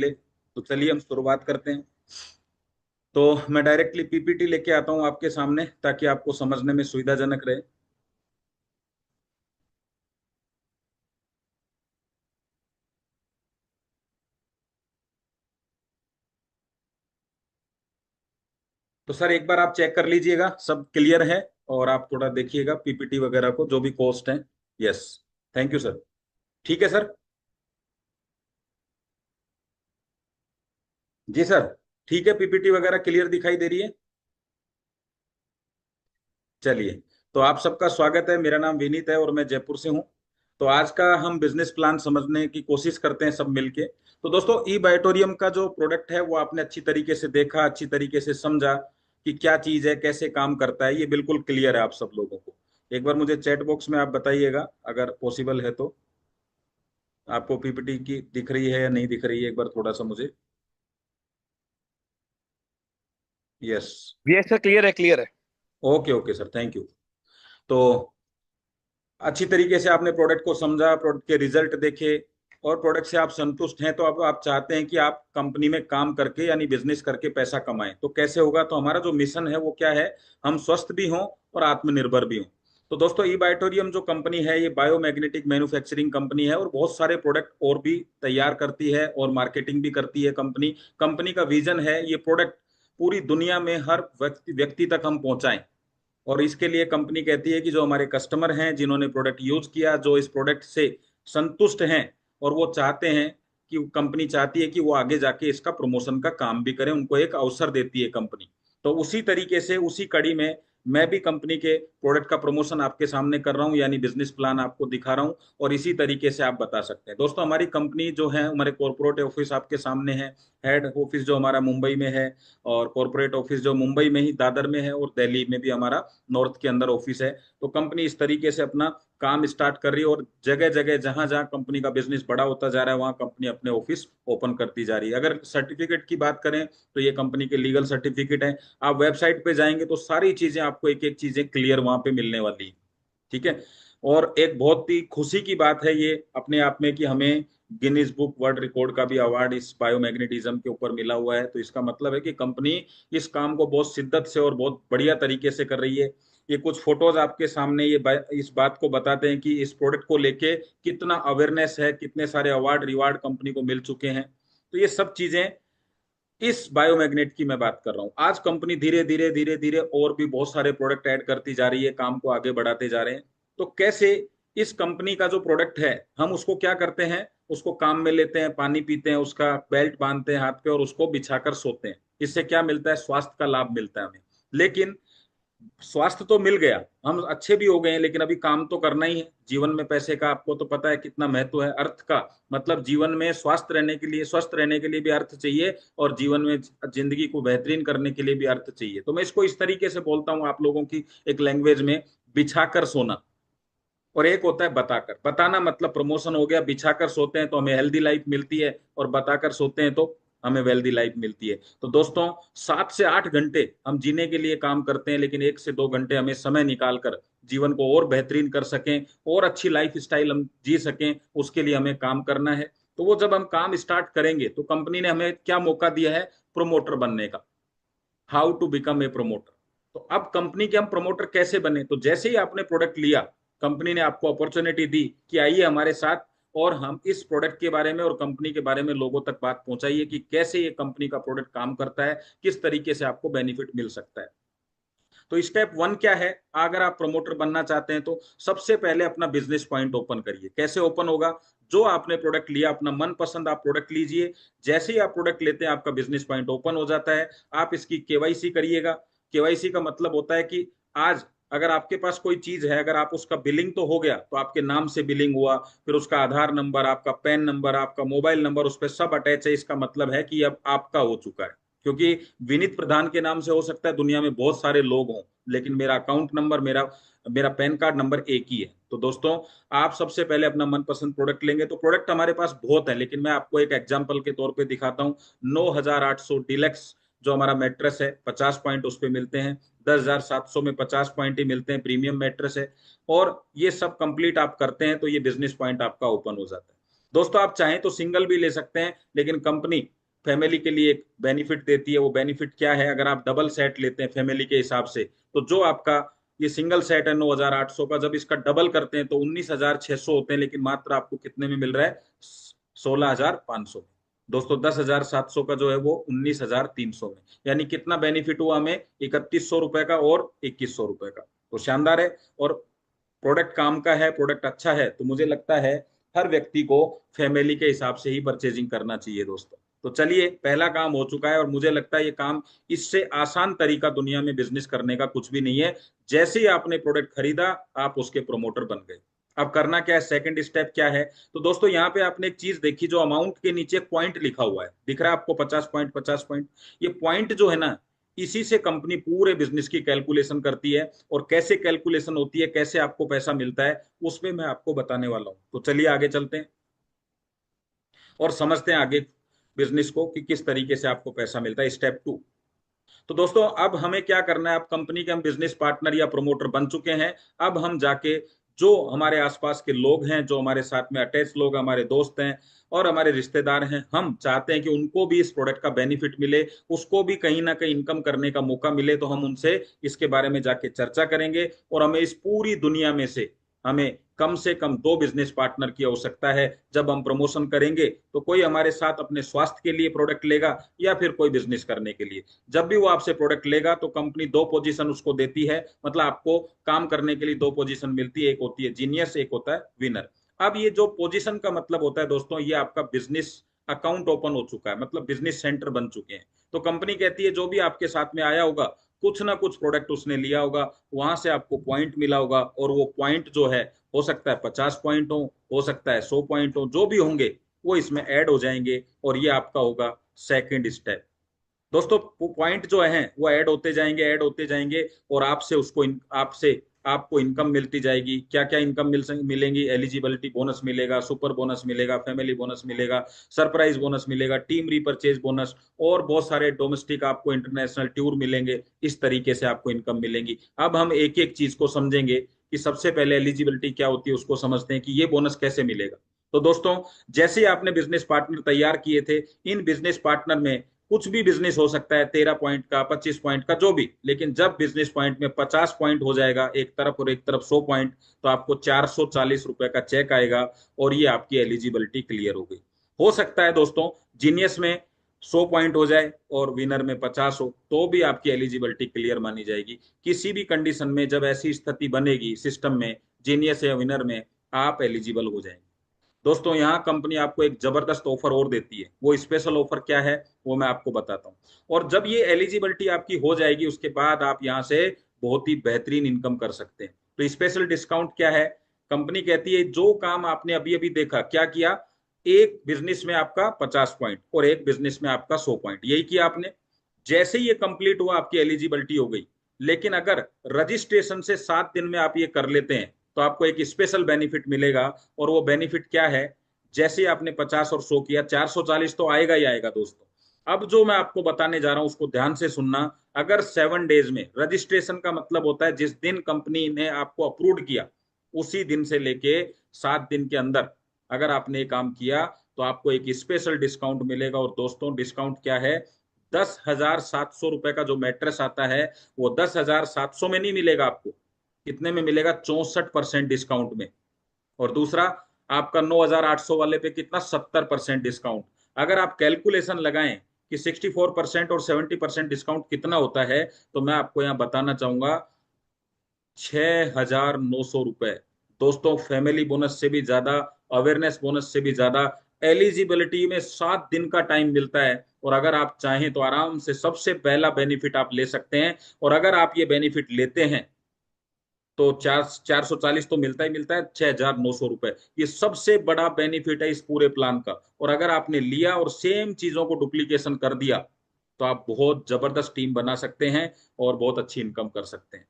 मिले। तो चलिए हम शुरुआत करते हैं। तो मैं डायरेक्टली पीपीटी लेके आता हूं आपके सामने ताकि आपको समझने में सुविधाजनक रहे। तो सर एक बार आप चेक कर लीजिएगा सब क्लियर है, और आप थोड़ा देखिएगा पीपीटी वगैरह को जो भी कॉस्ट है। Yes, thank you sir. ठीक है सर। जी सर, ठीक है, पीपीटी वगैरह क्लियर दिखाई दे रही है। चलिए, तो आप सबका स्वागत है। मेरा नाम विनीत है और मैं जयपुर से हूँ। तो आज का हम बिजनेस प्लान समझने की कोशिश करते हैं सब मिलके। तो दोस्तों, ई बायोटोरियम का जो प्रोडक्ट है वो आपने अच्छी तरीके से देखा, अच्छी तरीके से समझा कि क्या चीज है, कैसे काम करता है, ये बिल्कुल क्लियर है आप सब लोगों को। एक बार मुझे चैट बॉक्स में आप बताइएगा अगर पॉसिबल है तो, आपको पीपीटी की दिख रही है या नहीं दिख रही है, एक बार थोड़ा सा मुझे। यस। यस सर, क्लियर है क्लियर है। Okay okay sir, thank you. तो अच्छी तरीके से आपने प्रोडक्ट को समझा, प्रोडक्ट के रिजल्ट देखे, और प्रोडक्ट से आप संतुष्ट हैं, तो अब आप चाहते हैं कि आप कंपनी में काम करके यानी बिजनेस करके पैसा कमाएं। तो कैसे होगा? तो हमारा जो मिशन है वो क्या है? हम स्वस्थ भी हों और आत्मनिर्भर भी हों। तो दोस्तों, ई बायोटोरियम जो कंपनी है ये बायोमैग्नेटिक मैन्युफैक्चरिंग कंपनी है, और बहुत सारे प्रोडक्ट और भी तैयार करती है और मार्केटिंग भी करती है कंपनी। कंपनी का विजन है ये प्रोडक्ट पूरी दुनिया में हर व्यक्ति व्यक्ति तक हम पहुंचाएं। और इसके लिए कंपनी कहती है कि जो हमारे कस्टमर हैं, जिन्होंने प्रोडक्ट यूज किया, जो इस प्रोडक्ट से संतुष्ट हैं और वो चाहते हैं कि कंपनी चाहती है कि वो आगे जाके इसका प्रमोशन का काम भी करें, उनको एक अवसर देती है कंपनी। तो उसी तरीके से उसी कड़ी में मैं भी कंपनी के प्रोडक्ट का प्रमोशन आपके सामने कर रहा हूं, यानी बिजनेस प्लान आपको दिखा रहा हूं। और इसी तरीके से आप बता सकते हैं। दोस्तों, हमारी कंपनी जो है, हमारे कॉर्पोरेट ऑफिस आपके सामने है। हेड ऑफिस जो हमारा मुंबई में है, और कॉर्पोरेट ऑफिस जो मुंबई में ही दादर में है, और दिल्ली में भी हमारा नॉर्थ के अंदर ऑफिस है। तो कंपनी इस तरीके से अपना काम स्टार्ट कर रही है, और जगह जगह जहां जहां कंपनी का बिजनेस बड़ा होता जा रहा है वहां कंपनी अपने ऑफिस ओपन करती जा रही है। अगर सर्टिफिकेट की बात करें तो ये कंपनी के लीगल सर्टिफिकेट है। आप वेबसाइट पे जाएंगे तो सारी चीजें आपको एक एक चीजें क्लियर वहां पे मिलने वाली है। ठीक है। और एक बहुत ही खुशी की बात है ये अपने आप में कि हमें गिनीज बुक वर्ल्ड रिकॉर्ड का भी अवार्ड इस बायोमैग्नेटिज्म के ऊपर मिला हुआ है। तो इसका मतलब है कि कंपनी इस काम को बहुत शिद्दत से और बहुत बढ़िया तरीके से कर रही है। ये कुछ फोटोज आपके सामने ये इस बात को बताते हैं कि इस प्रोडक्ट को लेके कितना अवेयरनेस है, कितने सारे अवार्ड रिवार्ड कंपनी को मिल चुके हैं। तो ये सब चीजें इस बायोमैग्नेट की मैं बात कर रहा हूँ। आज कंपनी धीरे धीरे धीरे धीरे और भी बहुत सारे प्रोडक्ट ऐड करती जा रही है, काम को आगे बढ़ाते जा रहे हैं। तो कैसे इस कंपनी का जो प्रोडक्ट है, हम उसको क्या करते हैं, उसको काम में लेते हैं, पानी पीते हैं, उसका बेल्ट बांधते हैं हाथ पे और उसको बिछाकर सोते हैं। इससे क्या मिलता है? स्वास्थ्य का लाभ मिलता है हमें। लेकिन स्वास्थ्य तो मिल गया, हम अच्छे भी हो गए हैं, लेकिन अभी काम तो करना ही है। जीवन में पैसे का आपको तो पता है कितना महत्व है, अर्थ का। मतलब जीवन में स्वास्थ्य रहने के लिए, स्वस्थ रहने के लिए भी अर्थ चाहिए, और जीवन में जिंदगी को बेहतरीन करने के लिए भी अर्थ चाहिए। तो मैं इसको इस तरीके से बोलता हूँ आप लोगों की एक लैंग्वेज में, बिछाकर सोना। और एक होता है बताकर। बताना मतलब प्रमोशन हो गया। बिछाकर सोते हैं तो हमें हेल्दी लाइफ मिलती है, और बताकर सोते हैं तो हमें वेल्दी लाइफ मिलती है। तो दोस्तों, 7 से 8 घंटे हम जीने के लिए काम करते हैं, लेकिन 1 से 2 घंटे हमें समय निकाल कर जीवन को और बेहतरीन कर सकें, और अच्छी लाइफ स्टाइल हम जी सकें, उसके लिए हमें काम करना है। तो वो जब हम काम स्टार्ट करेंगे तो कंपनी ने हमें क्या मौका दिया है? प्रोमोटर बनने का। How to become a promoter. तो अब कंपनी के हम प्रमोटर कैसे बने? तो जैसे ही आपने प्रोडक्ट लिया, कंपनी ने आपको अपॉर्चुनिटी दी कि आइए हमारे साथ, और हम इस प्रोडक्ट के बारे में और कंपनी के बारे में लोगों तक बात पहुंचाइए कि कैसे ये कंपनी का प्रोडक्ट काम करता है, किस तरीके से आपको बेनिफिट मिल सकता है। तो स्टेप 1 क्या है? अगर आप प्रमोटर बनना चाहते हैं तो सबसे पहले अपना बिजनेस पॉइंट ओपन करिए। कैसे ओपन होगा? जो आपने प्रोडक्ट लिया, अपना मनपसंद आप प्रोडक्ट लीजिए। जैसे ही आप प्रोडक्ट लेते हैं आपका बिजनेस पॉइंट ओपन हो जाता है। आप इसकी केवाईसी करिएगा। केवाईसी का मतलब होता है कि आज अगर आपके पास कोई चीज है, अगर आप उसका बिलिंग तो हो गया, तो आपके नाम से बिलिंग हुआ, फिर उसका आधार नंबर, आपका पैन नंबर, आपका मोबाइल नंबर उस पर सब अटैच है, इसका मतलब है कि अब आपका हो चुका है। क्योंकि विनीत प्रधान के नाम से हो सकता है दुनिया में बहुत सारे लोग हों, लेकिन मेरा अकाउंट नंबर, मेरा मेरा पैन कार्ड नंबर एक ही है। तो दोस्तों, आप सबसे पहले अपना मनपसंद प्रोडक्ट लेंगे। तो प्रोडक्ट हमारे पास बहुत है, लेकिन मैं आपको एक एग्जांपल के तौर पे दिखाता हूँ। 9800 डिलक्स जो हमारा मैट्रेस है, 50 पॉइंट उस पे मिलते हैं। 10,700 में 50 पॉइंट ही मिलते हैं, प्रीमियम मैट्रेस है। और ये सब कंप्लीट आप करते हैं तो ये बिजनेस पॉइंट आपका ओपन हो जाता है। दोस्तों आप चाहें तो सिंगल भी ले सकते हैं, लेकिन कंपनी फैमिली के लिए एक बेनिफिट देती है। वो बेनिफिट क्या है, अगर आप डबल सेट लेते हैं फैमिली के हिसाब से, तो जो आपका ये सिंगल सेट है 9,800 का, जब इसका डबल करते हैं तो 19,600 होते हैं, लेकिन मात्र आपको कितने में मिल रहा है, 16,500। दोस्तों 10,700 का जो है वो 19,300 में, यानी कितना बेनिफिट हुआ हमें, 3,100 रुपए का और 2,100 रुपए का। तो शानदार है। और प्रोडक्ट काम का है, प्रोडक्ट अच्छा है, तो मुझे लगता है हर व्यक्ति को फैमिली के हिसाब से ही परचेजिंग करना चाहिए दोस्तों। तो चलिए, पहला काम हो चुका है, और मुझे लगता है ये काम, इससे आसान तरीका दुनिया में बिजनेस करने का कुछ भी नहीं है। जैसे ही आपने प्रोडक्ट खरीदा, आप उसके प्रोमोटर बन गए। अब करना क्या है, सेकंड स्टेप क्या है। तो दोस्तों यहाँ पे आपने एक चीज देखी, जो अमाउंट के नीचे पॉइंट लिखा हुआ है, दिख रहा है आपको, 50 पॉइंट 50 पॉइंट। ये पॉइंट जो है ना, इसी से कंपनी पूरे बिजनेस की कैलकुलेशन करती है। और कैसे कैलकुलेशन होती है, कैसे आपको पैसा मिलता है, उसमें मैं आपको बताने वाला हूं। तो चलिए आगे चलते हैं और समझते हैं आगे बिजनेस को, कि किस तरीके से आपको पैसा मिलता है। स्टेप 2। तो दोस्तों अब हमें क्या करना है, अब कंपनी के हम बिजनेस पार्टनर या प्रमोटर बन चुके हैं। अब हम जाके जो हमारे आसपास के लोग हैं, जो हमारे साथ में अटैच लोग, हमारे दोस्त हैं और हमारे रिश्तेदार हैं, हम चाहते हैं कि उनको भी इस प्रोडक्ट का बेनिफिट मिले, उसको भी कहीं ना कहीं इनकम करने का मौका मिले। तो हम उनसे इसके बारे में जाके चर्चा करेंगे, और हमें इस पूरी दुनिया में से हमें कम से कम 2 बिजनेस पार्टनर की आवश्यकता है। जब हम प्रमोशन करेंगे तो कोई हमारे साथ अपने स्वास्थ्य के लिए प्रोडक्ट लेगा, या फिर कोई बिजनेस करने के लिए। जब भी वो आपसे प्रोडक्ट लेगा तो कंपनी 2 पोजीशन उसको देती है, मतलब आपको काम करने के लिए 2 पोजीशन मिलती है, एक होती है जीनियस, एक होता है विनर। अब ये जो पोजीशन का मतलब होता है दोस्तों, ये आपका बिजनेस अकाउंट ओपन हो चुका है, मतलब बिजनेस सेंटर बन चुके हैं। तो कंपनी कहती है जो भी आपके साथ में आया होगा, कुछ ना कुछ प्रोडक्ट उसने लिया होगा, वहां से आपको पॉइंट मिला होगा, और वो पॉइंट जो है, हो सकता है 50 पॉइंट हो सकता है 100 पॉइंट हो, जो भी होंगे वो इसमें ऐड हो जाएंगे, और ये आपका होगा सेकेंड स्टेप। दोस्तों पॉइंट जो है वो ऐड होते जाएंगे, ऐड होते जाएंगे, और आपसे उसको आपसे आपको इनकम मिलती जाएगी। क्या क्या इनकम मिलेंगी, एलिजिबिलिटी बोनस मिलेगा, सुपर बोनस मिलेगा, फैमिली बोनस मिलेगा, सरप्राइज बोनस मिलेगा, टीम रिपर्चेज बोनस, और बहुत सारे डोमेस्टिक आपको इंटरनेशनल टूर मिलेंगे। इस तरीके से आपको इनकम मिलेंगी। अब हम एक एक चीज को समझेंगे, कि सबसे पहले एलिजिबिलिटी क्या होती है उसको समझते हैं, कि ये बोनस कैसे मिलेगा। तो दोस्तों जैसे ही आपने बिजनेस पार्टनर तैयार किए थे, इन बिजनेस पार्टनर में कुछ भी बिजनेस हो सकता है, 13 पॉइंट का, 25 पॉइंट का, जो भी, लेकिन जब बिजनेस पॉइंट में 50 पॉइंट हो जाएगा एक तरफ और एक तरफ 100 पॉइंट, तो आपको 440 रुपए का चेक आएगा, और ये आपकी एलिजिबिलिटी क्लियर हो गई। हो सकता है दोस्तों जीनियस में 100 पॉइंट हो जाए और विनर में 50 हो, तो भी आपकी एलिजिबिलिटी क्लियर मानी जाएगी। किसी भी कंडीशन में जब ऐसी स्थिति बनेगी सिस्टम में, जीनियस या विनर में, आप एलिजिबल हो जाएंगे। दोस्तों यहाँ कंपनी आपको एक जबरदस्त ऑफर और देती है। वो स्पेशल ऑफर क्या है, वो मैं आपको बताता हूँ। और जब ये एलिजिबिलिटी आपकी हो जाएगी, उसके बाद आप यहाँ से बहुत ही बेहतरीन इनकम कर सकते हैं। तो स्पेशल डिस्काउंट क्या है, कंपनी कहती है जो काम आपने अभी अभी देखा, क्या किया, एक बिजनेस में आपका 50 पॉइंट और एक बिजनेस में आपका 100 पॉइंट, यही किया आपने। जैसे ही ये कंप्लीट हुआ, आपकी एलिजिबिलिटी हो गई। लेकिन अगर रजिस्ट्रेशन से 7 दिन में आप ये कर लेते हैं, तो आपको एक स्पेशल बेनिफिट मिलेगा। और वो बेनिफिट क्या है, जैसे आपने 50 और 100 किया, 440 तो आएगा ही आएगा दोस्तों। अब जो मैं आपको बताने जा रहा हूं उसको ध्यान से सुनना। अगर 7 डेज में, रजिस्ट्रेशन का मतलब होता है जिस दिन कंपनी ने आपको अप्रूव किया, उसी दिन से लेके 7 दिन के अंदर अगर आपने ये काम किया, तो आपको एक स्पेशल डिस्काउंट मिलेगा। और दोस्तों डिस्काउंट क्या है, 10,700 रुपए का जो मैट्रेस आता है, वो 10,700 में नहीं मिलेगा आपको। कितने में मिलेगा, 64% डिस्काउंट में। और दूसरा, आपका 9,800 वाले पे कितना, 70% डिस्काउंट। अगर आप कैलकुलेशन लगाएं कि 64% और 70% डिस्काउंट कितना होता है, तो मैं आपको यहाँ बताना चाहूंगा, 6,900 रुपए। दोस्तों फैमिली बोनस से भी ज्यादा, अवेयरनेस बोनस से भी ज्यादा, एलिजिबिलिटी में 7 दिन का टाइम मिलता है। और अगर आप चाहें तो आराम से सबसे पहला बेनिफिट आप ले सकते हैं। और अगर आप ये बेनिफिट लेते हैं, तो 440 तो मिलता ही मिलता है, 6,900 रुपए, ये सबसे बड़ा बेनिफिट है इस पूरे प्लान का। और अगर आपने लिया और सेम चीजों को डुप्लीकेशन कर दिया, तो आप बहुत जबरदस्त टीम बना सकते हैं और बहुत अच्छी इनकम कर सकते हैं।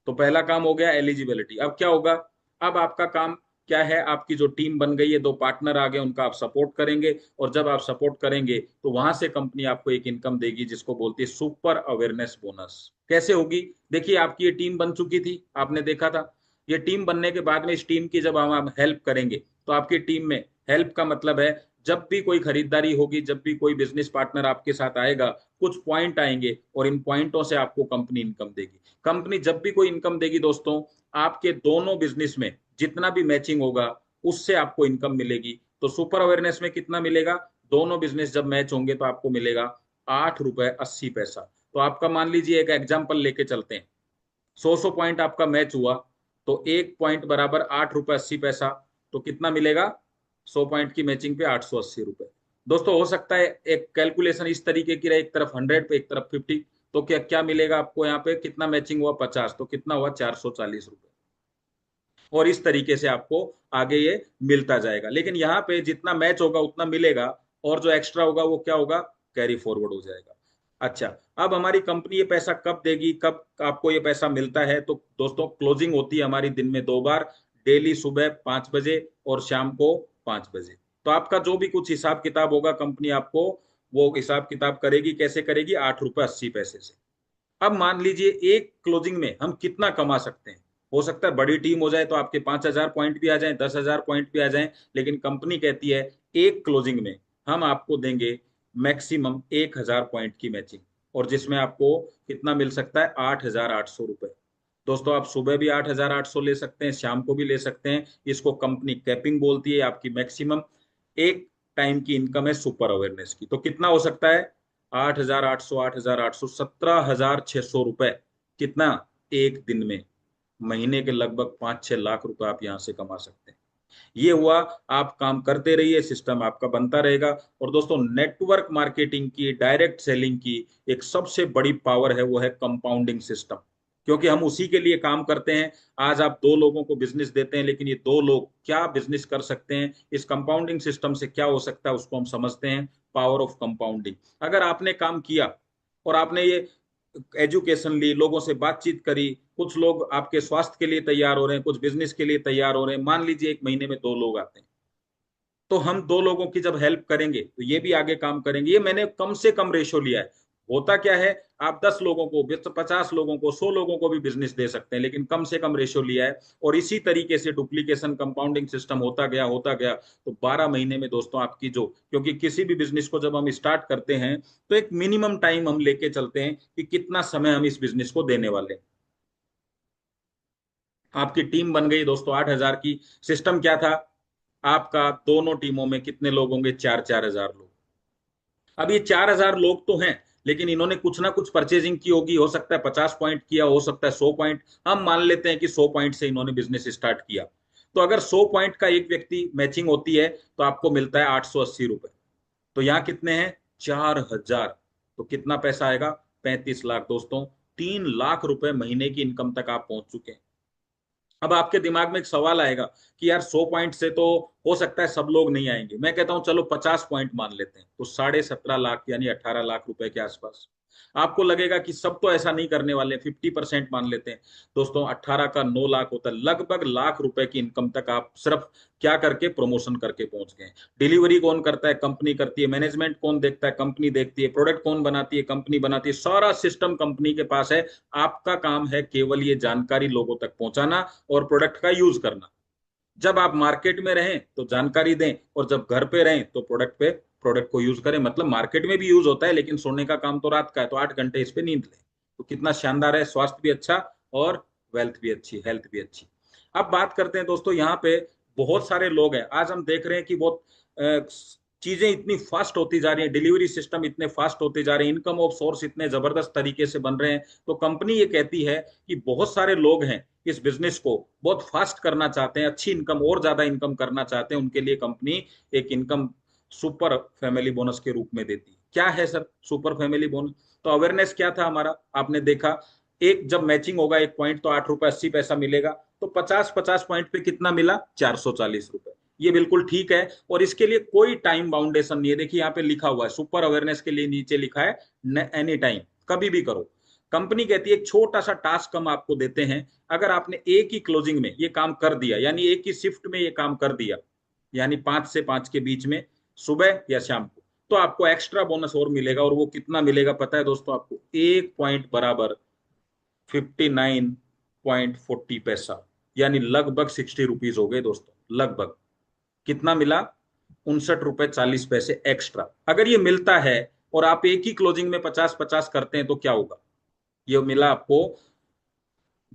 तो पहला काम हो गया एलिजिबिलिटी। अब क्या होगा, अब आपका काम क्या है, आपकी जो टीम बन गई है, 2 पार्टनर आ गए, उनका आप सपोर्ट करेंगे। और जब आप सपोर्ट करेंगे, तो वहां से कंपनी आपको एक इनकम देगी, जिसको बोलती है सुपर अवेयरनेस बोनस। कैसे होगी, देखिए आपकी ये टीम बन चुकी थी, आपने देखा था। ये टीम बनने के बाद में, इस टीम की जब हम हेल्प करेंगे, तो आपकी टीम में हेल्प का मतलब है जब भी कोई खरीदारी होगी, जब भी कोई बिजनेस पार्टनर आपके साथ आएगा, कुछ पॉइंट आएंगे और इन पॉइंटों से आपको कंपनी इनकम देगी। कंपनी जब भी कोई इनकम देगी दोस्तों, आपके दोनों बिजनेस में जितना भी मैचिंग होगा उससे आपको इनकम मिलेगी। तो सुपर अवेयरनेस में कितना मिलेगा? दोनों बिजनेस जब मैच होंगे तो आपको मिलेगा 8 रुपए 80 पैसा। तो आपका मान लीजिए, एक एग्जाम्पल लेके चलते हैं, 100 पॉइंट आपका मैच हुआ, तो एक पॉइंट बराबर 8 रुपए 80 पैसा। तो कितना मिलेगा? 100 पॉइंट की मैचिंग पे 880 रुपए। दोस्तों हो सकता है एक कैलकुलेशन इस तरीके की रहे, एक तरफ 100 पे एक तरफ 50, तो क्या क्या मिलेगा आपको यहाँ पे? कितना मैचिंग हुआ? 50, तो कितना हुआ? 440 रुपए। और इस तरीके से आपको आगे ये मिलता जाएगा। लेकिन यहाँ पे जितना मैच होगा उतना मिलेगा, और जो एक्स्ट्रा होगा वो क्या होगा? कैरी फॉरवर्ड हो जाएगा। अच्छा, अब हमारी कंपनी ये पैसा कब देगी, कब आपको ये पैसा मिलता है? तो दोस्तों क्लोजिंग होती है हमारी दिन में 2 बार, डेली सुबह 5 बजे और शाम को 5 बजे। तो आपका जो भी कुछ हिसाब किताब होगा कंपनी आपको वो हिसाब किताब करेगी। कैसे करेगी? 8 रुपए 80 पैसे से। अब मान लीजिए एक क्लोजिंग में हम कितना कमा सकते हैं? हो सकता है बड़ी टीम हो जाए तो आपके 5,000 पॉइंट भी आ जाए, 10,000 पॉइंट भी आ जाए, लेकिन कंपनी कहती है एक क्लोजिंग में हम आपको देंगे मैक्सिमम 1,000 पॉइंट की मैचिंग, और जिसमें आपको कितना मिल सकता है? 8,800 रुपए। दोस्तों आप सुबह भी 8,800 ले सकते हैं, शाम को भी ले सकते हैं। इसको कंपनी कैपिंग बोलती है। आपकी मैक्सिमम एक टाइम की इनकम है सुपर अवेयरनेस की। तो कितना हो सकता है? 8,800, 8,800, 17,600 रुपए। कितना? एक दिन में। महीने के लगभग 5-6 लाख रुपए आप यहां से कमा सकते हैं। ये हुआ। आप काम करते रहिए, सिस्टम आपका बनता रहेगा। और दोस्तों नेटवर्क मार्केटिंग की, डायरेक्ट सेलिंग की एक सबसे बड़ी पावर है, वो है कंपाउंडिंग सिस्टम। क्योंकि हम उसी के लिए काम करते हैं। आज आप 2 लोगों को बिजनेस देते हैं, लेकिन ये 2 लोग क्या बिजनेस कर सकते हैं, इस कंपाउंडिंग सिस्टम से क्या हो सकता है, उसको हम समझते हैं। Power of compounding. अगर आपने काम किया और आपने ये एजुकेशन ली, लोगों से बातचीत करी, कुछ लोग आपके स्वास्थ्य के लिए तैयार हो रहे हैं, कुछ बिजनेस के लिए तैयार हो रहे हैं। मान लीजिए एक महीने में 2 लोग आते हैं, तो हम 2 लोगों की जब हेल्प करेंगे तो ये भी आगे काम करेंगे। ये मैंने कम से कम रेशो लिया है। होता क्या है, आप 10 लोगों को, 50 लोगों को, 100 लोगों को भी बिजनेस दे सकते हैं, लेकिन कम से कम रेशो लिया है। और इसी तरीके से डुप्लीकेशन कंपाउंडिंग सिस्टम होता गया तो 12 महीने में दोस्तों आपकी जो, क्योंकि किसी भी बिजनेस को जब हम स्टार्ट करते हैं तो एक मिनिमम टाइम हम लेके चलते हैं कि कितना समय हम इस बिजनेस को देने वाले हैं। आपकी टीम बन गई दोस्तों 8,000 की। सिस्टम क्या था आपका? दोनों टीमों में कितने लोग होंगे? 4-4 हजार लोग। अब ये 4,000 लोग तो हैं, लेकिन इन्होंने कुछ ना कुछ परचेजिंग की होगी। हो सकता है 50 पॉइंट किया, हो सकता है 100 पॉइंट। हम मान लेते हैं कि 100 पॉइंट से इन्होंने बिजनेस स्टार्ट किया। तो अगर 100 पॉइंट का एक व्यक्ति मैचिंग होती है तो आपको मिलता है 880 रुपए। तो यहाँ कितने हैं? 4,000। तो कितना पैसा आएगा? 35 लाख। दोस्तों 3 लाख रुपए महीने की इनकम तक आप पहुंच चुके हैं। अब आपके दिमाग में एक सवाल आएगा कि यार 100 पॉइंट से तो हो सकता है सब लोग नहीं आएंगे। मैं कहता हूं चलो 50 पॉइंट मान लेते हैं, तो 17.5 लाख यानी 18 लाख रुपए के आसपास। आपको लगेगा कि सब तो ऐसा नहीं करने वाले, 50% मान लेते हैं। दोस्तों 18 का 9 लाख होता है, लगभग लाख रुपए की इनकम तक आप सिर्फ क्या करके? प्रमोशन करके पहुंच गए। डिलीवरी कौन करता है? कंपनी करती है। मैनेजमेंट कौन देखता है? कंपनी देखती है। प्रोडक्ट कौन बनाती है? कंपनी बनाती है। सारा सिस्टम कंपनी के पास है। आपका काम है केवल ये जानकारी लोगों तक पहुंचाना और प्रोडक्ट का यूज करना। जब आप मार्केट में रहें तो जानकारी दें, और जब घर पे रहें तो प्रोडक्ट को यूज करें। मतलब मार्केट में भी यूज होता है, लेकिन सोने का काम तो रात का है, तो 8 घंटे इस पे नींद लें। तो कितना शानदार है, स्वास्थ्य भी अच्छा और वेल्थ भी अच्छी, हेल्थ भी अच्छी। अब बात करते हैं दोस्तों, यहाँ पे बहुत सारे लोग हैं। आज हम देख रहे हैं कि बहुत चीजें इतनी फास्ट होती जा रही है, डिलीवरी सिस्टम इतने फास्ट होते जा रहे हैं, इनकम ऑफ सोर्स इतने जबरदस्त तरीके से बन रहे हैं। तो कंपनी ये कहती है कि बहुत सारे लोग हैं इस बिजनेस को बहुत फास्ट करना चाहते हैं, अच्छी इनकम और ज्यादा इनकम करना चाहते हैं। उनके लिए कंपनी एक इनकम सुपर फैमिली बोनस के रूप में देती है। क्या है सर सुपर फैमिली बोनस? तो अवेयरनेस क्या था हमारा, आपने देखा, एक जब मैचिंग होगा एक पॉइंट तो 8 रुपए 80 पैसा मिलेगा। तो 50-50 पॉइंट पे कितना मिला? 440 रुपए। ये बिल्कुल ठीक है, और इसके लिए कोई टाइम बाउंडेशन नहीं है। देखिए यहाँ पे लिखा हुआ है सुपर अवेयरनेस के लिए, नीचे लिखा है एनी टाइम, कभी भी करो। कंपनी कहती है एक छोटा सा टास्क हम आपको देते हैं, अगर आपने एक ही क्लोजिंग में ये काम कर दिया, यानी एक ही शिफ्ट में ये काम कर दिया, यानी 5 से 5 के बीच में, सुबह या शाम को, तो आपको एक्स्ट्रा बोनस और मिलेगा। और वो कितना मिलेगा पता है दोस्तों आपको? एक पॉइंट बराबर 59.40 पैसा, यानी लगभग 60 रुपीज हो गए दोस्तों। लगभग कितना मिला? 59 रुपए 40 पैसे एक्स्ट्रा। अगर ये मिलता है और आप एक ही क्लोजिंग में 50-50 करते हैं तो क्या होगा? ये मिला आपको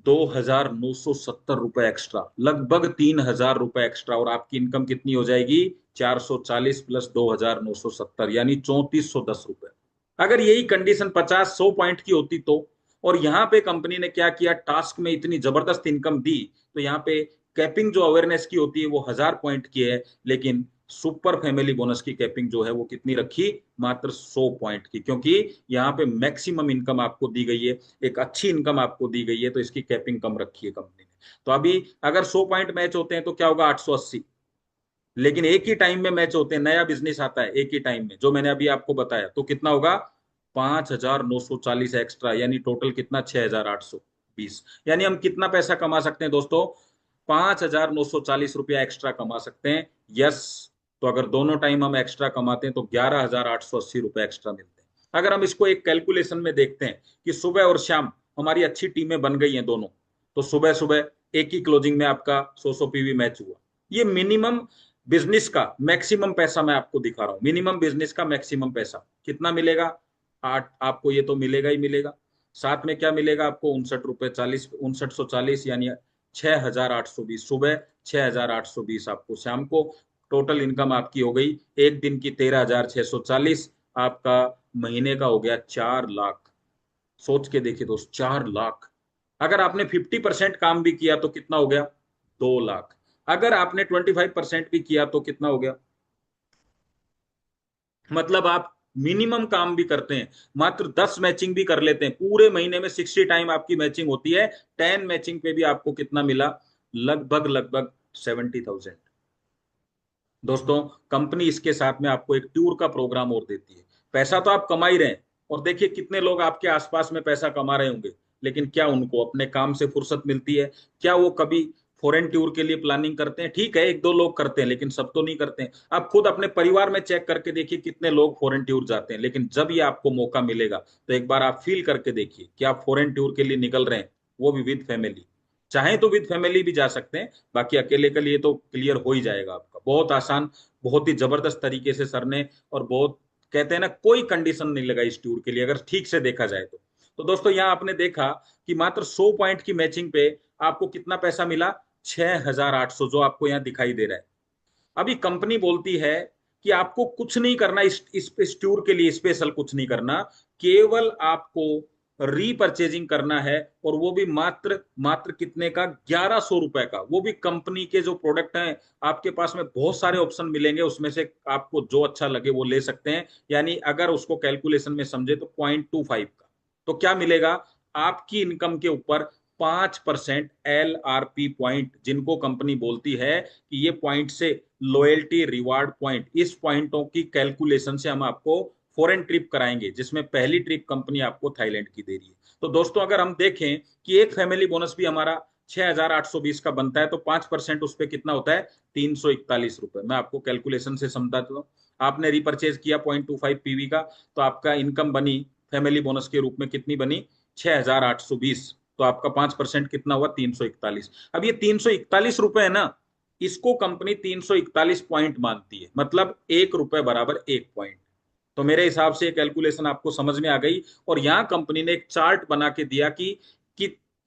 2,970 रुपए एक्स्ट्रा, लगभग 3,000 रुपए एक्स्ट्रा। और आपकी इनकम कितनी हो जाएगी? 440 प्लस 2,970 यानी 3,410 रुपए। अगर यही कंडीशन 50-100 पॉइंट की होती तो, और यहाँ पे कंपनी ने क्या किया, टास्क में इतनी जबरदस्त इनकम दी, तो यहाँ पे कैपिंग जो अवेयरनेस की होती है वो 1,000 पॉइंट की है, लेकिन सुपर फैमिली बोनस की कैपिंग जो है वो कितनी रखी? मात्र 100 पॉइंट की, क्योंकि यहाँ पे मैक्सिमम इनकम आपको दी गई है, एक अच्छी इनकम आपको दी गई है, तो इसकी कैपिंग कम रखी है कंपनी ने। तो अभी अगर 100 पॉइंट मैच होते हैं तो क्या होगा? 880। लेकिन एक ही टाइम में मैच होते हैं, नया बिजनेस आता है एक ही टाइम में, जो मैंने अभी आपको बताया, तो कितना होगा? 5,940 एक्स्ट्रा, यानी टोटल कितना? 6,820। यानी हम कितना पैसा कमा सकते हैं दोस्तों? 5,940 रुपया एक्स्ट्रा कमा सकते हैं। यस। तो अगर दोनों टाइम हम एक्स्ट्रा कमाते हैं तो 11,880 रुपये एक्स्ट्रा मिलते हैं। अगर हम इसको एक कैलकुलेशन में देखते हैं कि सुबह और शाम हमारी अच्छी टीमें बन गई हैं दोनों, तो सुबह सुबह एक ही क्लोजिंग में आपका 100 पीवी मैच हुआ। ये मिनिमम बिजनेस का मैक्सिमम पैसा मैं आपको दिखा रहा हूं। मिनिमम बिजनेस का मैक्सिमम पैसा कितना मिलेगा? 8 आपको ये तो मिलेगा ही मिलेगा। साथ में क्या मिलेगा आपको? 59 रुपए 40, 5940 यानी 6,820 सुबह, 6,820 आपको शाम को। टोटल इनकम आपकी हो गई एक दिन की 13,640। आपका महीने का हो गया 4 लाख। सोच के देखिए दोस्त, 4 लाख। अगर आपने 50% काम भी किया तो कितना हो गया? 2 लाख। अगर आपने 25% भी किया तो कितना हो गया? मतलब आप मिनिमम काम भी करते हैं, मात्र 10 मैचिंग भी कर लेते हैं, पूरे महीने में 60 टाइम आपकी मैचिंग होती है, 10 मैचिंग पे भी आपको कितना मिला? लगभग लगभग 70,000। दोस्तों, कंपनी इसके साथ में आपको एक टूर का प्रोग्राम और देती है। पैसा तो आप कमा ही रहे हैं, और देखिए कितने लोग आपके आसपास में पैसा कमा रहे होंगे, लेकिन क्या उनको अपने काम से फुर्सत मिलती है? क्या वो कभी फॉरेन टूर के लिए प्लानिंग करते हैं? ठीक है, एक दो लोग करते हैं, लेकिन सब तो नहीं करते हैं। आप खुद अपने परिवार में चेक करके देखिए कितने लोग फॉरेन टूर जाते हैं, लेकिन जब ये आपको मौका मिलेगा तो एक बार आप फील करके देखिए कि आप फॉरेन टूर के लिए निकल रहे हैं, वो भी विद फैमिली। चाहे तो विद फैमिली भी जा सकते हैं, बाकी अकेले के लिए तो क्लियर हो ही जाएगा आपका। बहुत आसान, बहुत ही जबरदस्त तरीके से सर ने, और बहुत कहते हैं ना, कोई कंडीशन नहीं लगा इस टूर के लिए, अगर ठीक से देखा जाए तो दोस्तों यहाँ आपने देखा कि मात्र 100 पॉइंट की मैचिंग पे आपको कितना पैसा मिला? 6,800, जो आपको यहाँ दिखाई दे रहा है। अभी कंपनी बोलती है कि आपको कुछ नहीं करना, इस टूर के लिए स्पेशल कुछ नहीं करना, केवल आपको रीपरचेजिंग करना है, और वो भी मात्र मात्र कितने का? 1,100 रुपए का। वो भी कंपनी के जो प्रोडक्ट हैं, आपके पास में बहुत सारे ऑप्शन मिलेंगे, उसमें से आपको जो अच्छा लगे वो ले सकते हैं। यानी अगर उसको कैलकुलेशन में समझे तो 0.25 का। तो क्या मिलेगा? आपकी इनकम के ऊपर 5% LRP पॉइंट, जिनको कंपनी बोलती है कि ये पॉइंट से लॉयल्टी रिवार्ड पॉइंट, इस पॉइंटों की कैलकुलेशन से हम आपको फॉरेन ट्रिप कराएंगे, जिसमें पहली ट्रिप कंपनी आपको थाईलैंड की दे रही है। तो दोस्तों अगर हम देखें कि एक फैमिली बोनस भी हमारा 6,820 का बनता है, तो 5% उस पर कितना होता है? 341 रुपए। मैं आपको कैलकुलेशन से समझाता हूँ। आपने रिपर्चेज किया 0.25 पीवी का, तो आपका इनकम बनी फैमिली बोनस के रूप में कितनी बनी? 6,820। तो आपका 5% कितना हुआ? 341। अब ये 341 रुपए है ना, इसको कंपनी 341 पॉइंट मानती है, मतलब 1 रुपए बराबर 1 पॉइंट। तो मेरे हिसाब से कैलकुलेशन आपको समझ में आ गई। और यहाँ कंपनी ने एक चार्ट बना के दिया कि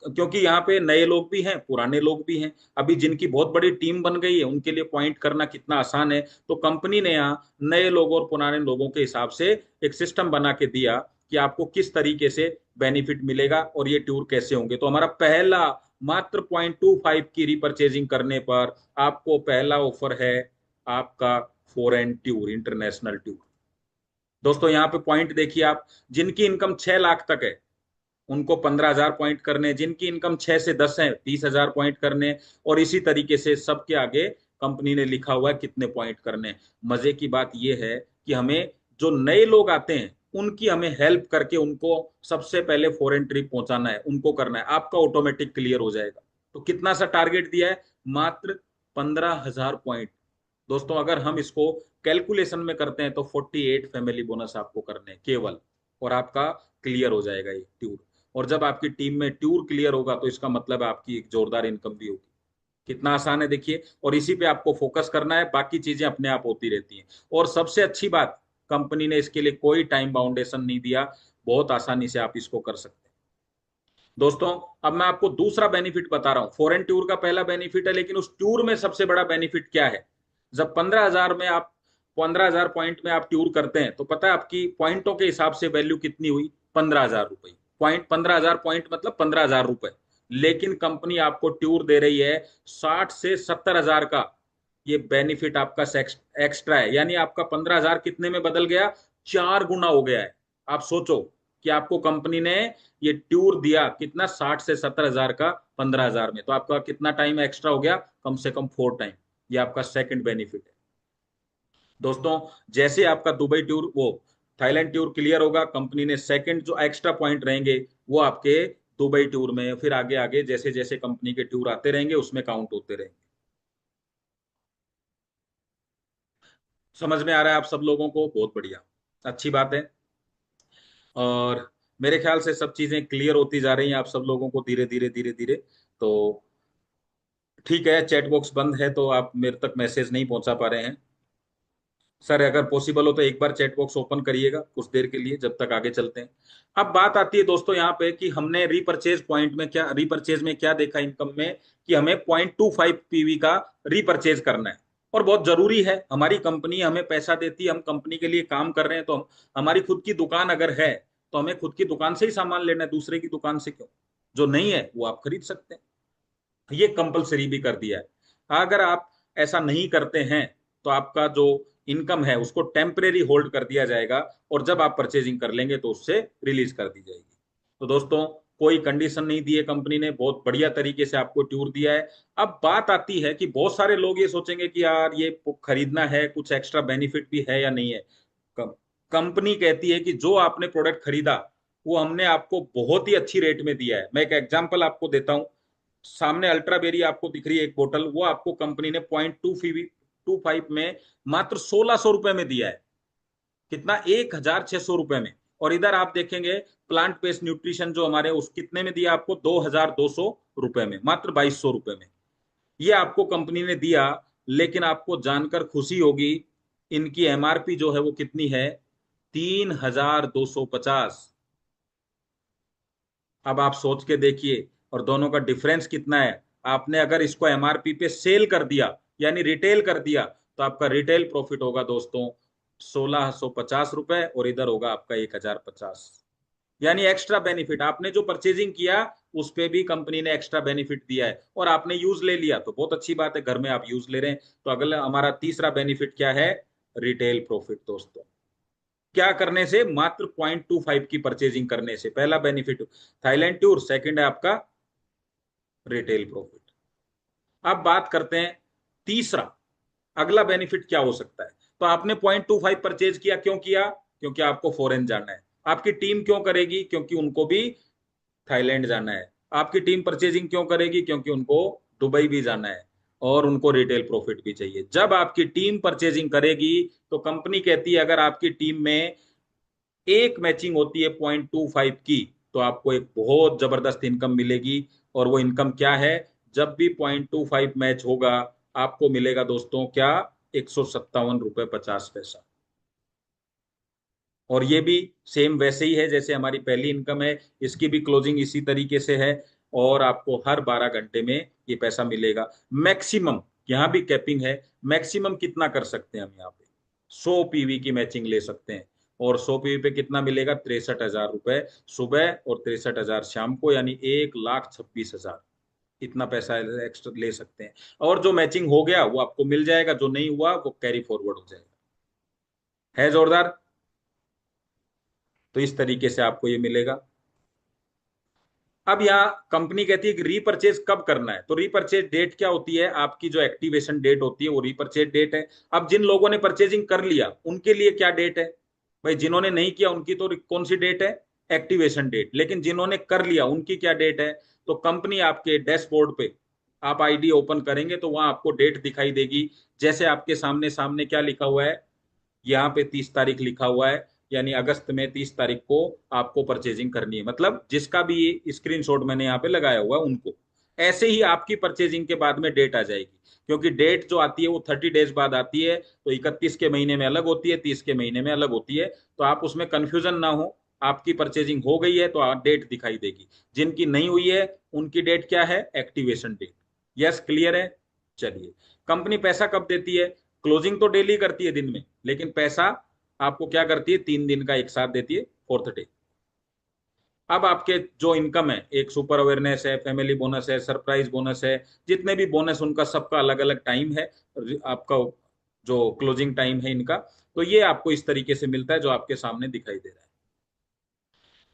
क्योंकि यहाँ पे नए लोग भी हैं, पुराने लोग भी हैं, अभी जिनकी बहुत बड़ी टीम बन गई है उनके लिए पॉइंट करना कितना आसान है। तो कंपनी ने यहाँ नए लोगों और पुराने लोगों के हिसाब से एक सिस्टम बना के दिया कि आपको किस तरीके से बेनिफिट मिलेगा और ये टूर कैसे होंगे। तो हमारा पहला, मात्र 0.25 की रिपर्चेजिंग करने पर आपको पहला ऑफर है आपका फॉरेन टूर, इंटरनेशनल टूर। दोस्तों यहाँ पे पॉइंट देखिए आप, जिनकी इनकम 6 लाख तक है उनको 15,000 पॉइंट करने, जिनकी इनकम 6 से 10 है 30,000 पॉइंट करने, और इसी तरीके से सबके आगे कंपनी ने लिखा हुआ है कितने पॉइंट करने। मजे की बात यह है कि हमें जो नए लोग आते हैं उनकी हमें हेल्प करके उनको सबसे पहले फॉरेन ट्रिप पहुंचाना है, उनको करना है, आपका ऑटोमेटिक क्लियर हो जाएगा। तो कितना सा टारगेट दिया है? मात्र 15,000 पॉइंट। दोस्तों अगर हम इसको कैलकुलेशन में करते हैं तो 48 फैमिली बोनस आपको करने हैं केवल, और आपका क्लियर हो जाएगा ये टूर। और जब आपकी टीम में टूर क्लियर होगा तो इसका मतलब आपकी एक जोरदार इनकम भी होगी। कितना आसान है देखिए, और इसी पे आपको फोकस करना है, बाकी चीजें अपने आप होती रहती हैं। और सबसे अच्छी बात, कंपनी ने इसके लिए कोई टाइम बाउंडेशन नहीं दिया, बहुत आसानी से आप इसको कर सकते हैं। दोस्तों, अब मैं आपको दूसरा बेनिफिट बता रहा हूं। फॉरेन टूर का पहला बेनिफिट है, लेकिन उस टूर में सबसे बड़ा बेनिफिट क्या है? जब 15,000 में आप 15,000 पॉइंट में आप टूर करते हैं, तो पता है आपकी पॉइंटों के हिसाब से वैल्यू कितनी हुई? 15,000 रुपये। पॉइंट 15,000 पॉइंट मतलब 15,000 रुपए। लेकिन कंपनी आपको टूर दे रही है 60 से 70,000 का। ये बेनिफिट आपका एक्स्ट्रा है, यानी आपका 15,000 कितने में बदल गया? 4 गुना हो गया है। आप सोचो कि आपको कंपनी ने ये टूर दिया कितना, 60 से 70,000 का 15,000 में, तो आपका कितना टाइम एक्स्ट्रा हो गया? कम से कम 4 टाइम। ये आपका सेकंड बेनिफिट है। दोस्तों, जैसे आपका दुबई टूर, वो थाईलैंड टूर क्लियर होगा, कंपनी ने सेकंड जो एक्स्ट्रा पॉइंट रहेंगे वो आपके दुबई टूर में, फिर आगे आगे जैसे जैसे कंपनी के टूर आते रहेंगे उसमें काउंट होते रहेंगे। समझ में आ रहा है आप सब लोगों को? बहुत बढ़िया, अच्छी बात है। और मेरे ख्याल से सब चीजें क्लियर होती जा रही हैं आप सब लोगों को, धीरे धीरे धीरे धीरे। तो ठीक है, चैट बॉक्स बंद है तो आप मेरे तक मैसेज नहीं पहुंचा पा रहे हैं। सर, अगर पॉसिबल हो तो एक बार चैट बॉक्स ओपन करिएगा कुछ देर के लिए, जब तक आगे चलते हैं। अब बात आती है दोस्तों यहाँ पे कि हमने रीपर्चेज पॉइंट में क्या, रीपर्चेज में क्या देखा इनकम में, कि हमें 0.25 पीवी का रीपर्चेज करना है। और बहुत जरूरी है, हमारी कंपनी हमें पैसा देती है, हम कंपनी के लिए काम कर रहे हैं, तो हमारी खुद की दुकान अगर है तो हमें खुद की दुकान से ही सामान लेना है, दूसरे की दुकान से क्यों? जो नहीं है वो आप खरीद सकते हैं। ये कंपलसरी भी कर दिया है। अगर आप ऐसा नहीं करते हैं तो आपका जो इनकम है उसको टेम्परेरी होल्ड कर दिया जाएगा, और जब आप परचेजिंग कर लेंगे तो उससे रिलीज कर दी जाएगी। तो दोस्तों, कोई कंडीशन नहीं दी है कंपनी ने, बहुत बढ़िया तरीके से आपको टूर दिया है। अब बात आती है कि बहुत सारे लोग ये सोचेंगे कि यार ये खरीदना है, कुछ एक्स्ट्रा बेनिफिट भी है या नहीं है। कंपनी कहती है कि जो आपने प्रोडक्ट खरीदा वो हमने आपको बहुत ही अच्छी रेट में दिया है। मैं एक एग्जांपल आपको देता हूं। सामने अल्ट्रा बेरी आपको दिख रही है एक बोतल, वो आपको कंपनी ने 0.25 में मात्र 1,600 रुपए में दिया है। कितना? 1,600 रुपए में। और इधर आप देखेंगे प्लांट बेस्ड न्यूट्रिशन जो हमारे, उस कितने में दिया आपको? 2,200 रुपए में, मात्र 2,200 रुपए में। ये आपको कंपनी ने दिया। लेकिन आपको जानकर खुशी होगी, इनकी एमआरपी जो है वो कितनी है? 3,250। अब आप सोच के देखिए, और दोनों का डिफरेंस कितना है। आपने अगर इसको एमआरपी पे सेल कर दिया, यानी रिटेल कर दिया, तो आपका रिटेल प्रॉफिट होगा दोस्तों 1,650 रुपए, और इधर होगा आपका 1,050। यानी एक्स्ट्रा बेनिफिट, आपने जो परचेजिंग किया उस पे भी कंपनी ने एक्स्ट्रा बेनिफिट दिया है, और आपने यूज ले लिया तो बहुत अच्छी बात है, घर में आप यूज ले रहे हैं। तो अगला हमारा तीसरा बेनिफिट क्या है? Retail profit. दोस्तों, क्या करने से? मात्र 0.25 की परचेजिंग करने से। पहला बेनिफिट थाईलैंड टूर, सेकंड है आपका रिटेल प्रॉफिट। अब बात करते हैं तीसरा, अगला बेनिफिट क्या हो सकता है। तो आपने 0.25 परचेज किया, क्यों किया? क्योंकि आपको फॉरेन जाना है। आपकी टीम क्यों करेगी? क्योंकि उनको भी थाईलैंड जाना है। आपकी टीम परचेजिंग क्यों करेगी? क्योंकि उनको दुबई भी जाना है, और उनको रिटेल प्रॉफिट भी चाहिए। जब आपकी टीम परचेजिंग करेगी तो कंपनी कहती है अगर आपकी टीम में एक मैचिंग होती है 0.25 की, तो आपको एक बहुत जबरदस्त इनकम मिलेगी। और वो इनकम क्या है? जब भी 0.25 मैच होगा, आपको मिलेगा दोस्तों क्या? 157 रुपये 50 पैसा। और ये भी सेम वैसे ही है जैसे हमारी पहली इनकम है, इसकी भी क्लोजिंग इसी तरीके से है। और आपको हर 12 घंटे में ये पैसा मिलेगा। मैक्सिमम, यहाँ भी कैपिंग है, मैक्सिमम कितना कर सकते हैं हम यहाँ पे? 100 पीवी की मैचिंग ले सकते हैं। और 100 पीवी पे कितना मिलेगा? 63,000 रुपए सुबह और 63,000 शाम को, यानी 1,26,000। इतना पैसा एक्स्ट्रा ले सकते हैं। और जो मैचिंग हो गया वो आपको मिल जाएगा, जो नहीं हुआ वो कैरी फॉरवर्ड हो जाएगा। है जोरदार? तो इस तरीके से आपको ये मिलेगा। अब यहाँ कंपनी कहती है कि रीपर्चेज कब करना है। तो रीपर्चेज डेट क्या होती है? आपकी जो एक्टिवेशन डेट होती है वो रीपर्चेज डेट है। अब जिन लोगों ने परचेजिंग कर लिया उनके लिए क्या डेट है? भाई, जिन्होंने नहीं किया उनकी तो कौन सी डेट है? Activation date. लेकिन जिन्होंने कर लिया उनकी क्या डेट है? तो कंपनी आपके डैशबोर्ड पे, आप आईडी ओपन करेंगे तो वहां आपको डेट दिखाई देगी। जैसे आपके सामने सामने क्या लिखा हुआ है? यहाँ पे 30 तारीख लिखा हुआ है, यानी अगस्त में 30 तारीख को आपको परचेजिंग करनी है। मतलब जिसका भी स्क्रीनशॉट मैंने यहाँ पे लगाया हुआ है उनको, ऐसे ही आपकी परचेजिंग के बाद में डेट आ जाएगी, क्योंकि डेट जो आती है वो 30 डेज बाद आती है, तो 31 के महीने में अलग होती है, 30 के महीने में अलग होती है। तो आप उसमें कंफ्यूजन ना हो, आपकी परचेजिंग हो गई है तो डेट दिखाई देगी, जिनकी नहीं हुई है उनकी डेट क्या है, एक्टिवेशन डेट। यस, क्लियर है। चलिए, कंपनी पैसा कब देती है? क्लोजिंग तो डेली करती है दिन में, लेकिन पैसा आपको क्या करती है, 3 दिन का एक साथ देती है, फोर्थ डे। अब आपके जो इनकम है, एक सुपर अवेयरनेस है, फैमिली बोनस है, सरप्राइज बोनस है, जितने भी बोनस उनका सबका अलग अलग टाइम है। आपका जो क्लोजिंग टाइम है इनका, तो ये आपको इस तरीके से मिलता है जो आपके सामने दिखाई दे रहा है।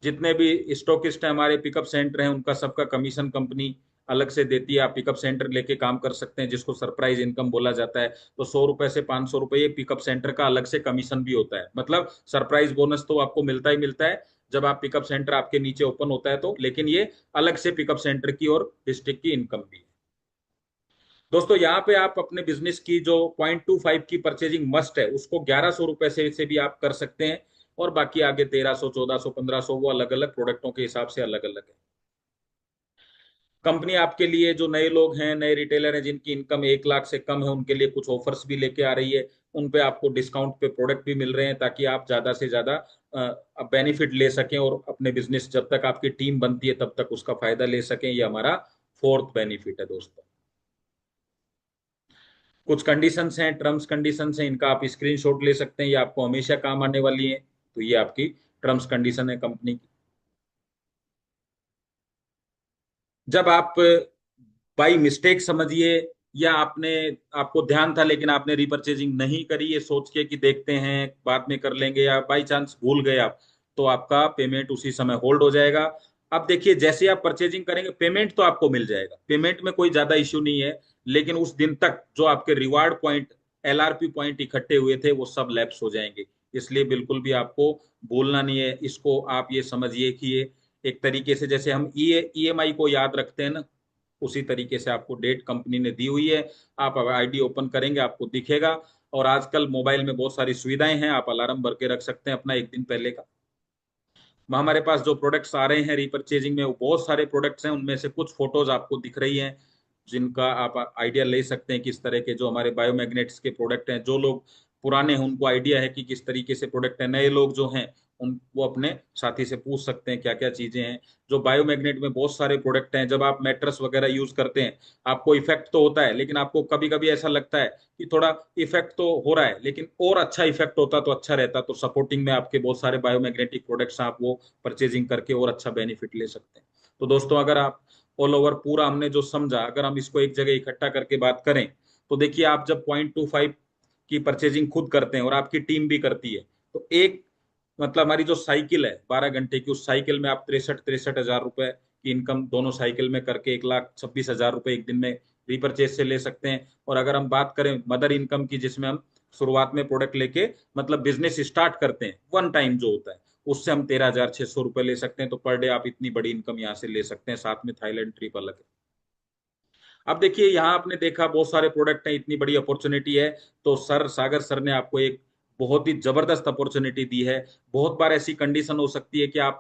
जितने भी स्टॉकिस्ट हैं हमारे, पिकअप सेंटर हैं, उनका सबका कमीशन कंपनी अलग से देती है। आप पिकअप सेंटर लेके काम कर सकते हैं, जिसको सरप्राइज इनकम बोला जाता है। तो 100 रुपए से 500 रुपए पिकअप सेंटर का अलग से कमीशन भी होता है। मतलब सरप्राइज बोनस तो आपको मिलता ही मिलता है जब आप पिकअप सेंटर आपके नीचे ओपन होता है तो, लेकिन ये अलग से पिकअप सेंटर की और डिस्ट्रिक्ट की इनकम भी है। दोस्तों, यहाँ पे आप अपने बिजनेस की जो 0.25 की परचेजिंग मस्ट है, उसको 1100 रुपए से भी आप कर सकते हैं। और बाकी आगे 1300, 1400, 1500, वो अलग अलग प्रोडक्टों के हिसाब से अलग अलग है। कंपनी आपके लिए जो नए लोग हैं, नए रिटेलर हैं, जिनकी इनकम 1 लाख से कम है, उनके लिए कुछ ऑफर्स भी लेके आ रही है। उन पे आपको डिस्काउंट पे प्रोडक्ट भी मिल रहे हैं, ताकि आप ज्यादा से ज्यादा बेनिफिट ले सकें और अपने बिजनेस, जब तक आपकी टीम बनती है तब तक उसका फायदा ले सकें। ये हमारा फोर्थ बेनिफिट है दोस्तों। कुछ कंडीशंस हैं, टर्म्स कंडीशंस हैं, इनका आप स्क्रीनशॉट ले सकते हैं, ये आपको हमेशा काम आने वाली है। तो ये आपकी टर्म्स कंडीशन है कंपनी की। जब आप बाई मिस्टेक समझिए, या आपने, आपको ध्यान था लेकिन आपने रीपरचेजिंग नहीं करी, ये सोच के कि देखते हैं बाद में कर लेंगे, या बाई चांस भूल गए आप, तो आपका पेमेंट उसी समय होल्ड हो जाएगा। अब देखिए, जैसे आप परचेजिंग करेंगे पेमेंट तो आपको मिल जाएगा, पेमेंट में कोई ज्यादा इश्यू नहीं है। लेकिन उस दिन तक जो आपके रिवार्ड पॉइंट, LRP पॉइंट इकट्ठे हुए थे, वो सब लैप्स हो जाएंगे। इसलिए बिल्कुल भी आपको भूलना नहीं है इसको। आप ये समझिए कि ये एक तरीके से जैसे हम EMI को याद रखते हैं ना, उसी तरीके से आपको डेट कंपनी ने दी हुई है। आप आईडी ओपन करेंगे, आपको दिखेगा। और आजकल मोबाइल में बहुत सारी सुविधाएं हैं, आप अलार्म भर के रख सकते हैं अपना एक दिन पहले का। हमारे पास जो प्रोडक्ट्स आ रहे हैं रीपरचेजिंग में, वो बहुत सारे प्रोडक्ट्स हैं, उनमें से कुछ फोटोज आपको दिख रही हैं, जिनका आप आइडिया ले सकते हैं किस तरह के जो हमारे बायोमैग्नेट्स के प्रोडक्ट हैं। जो लोग पुराने हैं उनको आइडिया है कि किस तरीके से प्रोडक्ट है। नए लोग जो हैं उन वो अपने साथी से पूछ सकते हैं क्या क्या चीजें हैं। जो बायोमैग्नेट में बहुत सारे प्रोडक्ट हैं, जब आप मैट्रेस वगैरह यूज करते हैं, आपको इफेक्ट तो होता है, लेकिन आपको कभी कभी ऐसा लगता है कि थोड़ा इफेक्ट तो हो रहा है, लेकिन और अच्छा इफेक्ट होता तो अच्छा रहता। तो सपोर्टिंग में आपके बहुत सारे बायोमैग्नेटिक प्रोडक्ट्स आप वो परचेजिंग करके और अच्छा बेनिफिट ले सकते हैं। तो दोस्तों, अगर आप ऑल ओवर पूरा हमने जो समझा, अगर हम इसको एक जगह इकट्ठा करके बात करें, तो देखिए, आप जब 0.25 की परचेजिंग खुद करते हैं और आपकी टीम भी करती है, तो एक, मतलब हमारी जो साइकिल है 12 घंटे की, उस साइकिल में आप 63-63 हजार रुपए की इनकम दोनों साइकिल में करके 1,26,000 रुपए एक दिन में रीपरचेज से ले सकते हैं। और अगर हम बात करें मदर इनकम की, जिसमें हम शुरुआत में प्रोडक्ट लेके मतलब बिजनेस स्टार्ट करते हैं, वन टाइम जो होता है, उससे हम 13,600 रुपए ले सकते हैं। तो पर डे आप इतनी बड़ी इनकम यहाँ से ले सकते हैं, साथ में थाईलैंड ट्रिप अलग है। अब देखिए, यहाँ आपने देखा बहुत सारे प्रोडक्ट हैं, इतनी बड़ी अपॉर्चुनिटी है। तो सर सागर सर ने आपको एक बहुत ही जबरदस्त अपॉर्चुनिटी दी है। बहुत बार ऐसी कंडीशन हो सकती है कि आप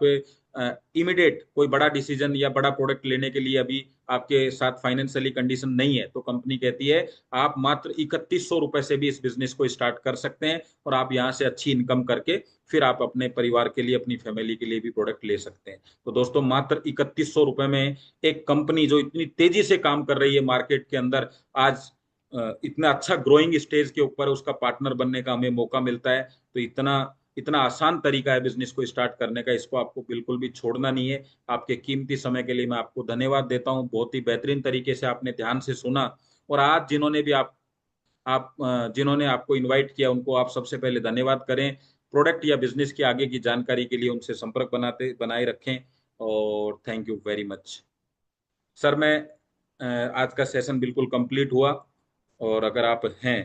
इमीडिएट कोई बड़ा डिसीजन या बड़ा प्रोडक्ट लेने के लिए अभी आपके साथ फाइनेंशियली कंडीशन नहीं है, तो कंपनी कहती है आप मात्र 3100 रुपए से भी इस बिजनेस को स्टार्ट कर सकते हैं, और आप यहाँ से अच्छी इनकम करके फिर आप अपने परिवार के लिए, अपनी फैमिली के लिए भी प्रोडक्ट ले सकते हैं। तो दोस्तों, मात्र 3100 रुपए में एक कंपनी जो इतनी तेजी से काम कर रही है मार्केट के अंदर, आज इतना अच्छा ग्रोइंग स्टेज के ऊपर उसका पार्टनर बनने का हमें मौका मिलता है। तो इतना इतना आसान तरीका है बिजनेस को स्टार्ट करने का, इसको आपको बिल्कुल भी छोड़ना नहीं है। आपके कीमती समय के लिए मैं आपको धन्यवाद देता हूं। बहुत ही बेहतरीन तरीके से आपने ध्यान से सुना। और आज जिन्होंने भी जिन्होंने आपको इनवाइट किया, उनको आप सबसे पहले धन्यवाद करें। प्रोडक्ट या बिजनेस की आगे की जानकारी के लिए उनसे संपर्क बनाए रखें। और thank you very much. Sir, मैं आज का सेशन बिल्कुल कंप्लीट हुआ, और अगर आप हैं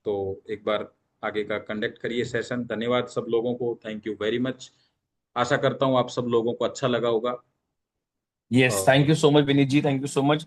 तो एक बार आगे का कंडक्ट करिए सेशन। धन्यवाद सब लोगों को, थैंक यू वेरी मच। आशा करता हूँ आप सब लोगों को अच्छा लगा होगा। यस, थैंक और you so much Vineet ji, thank you so much.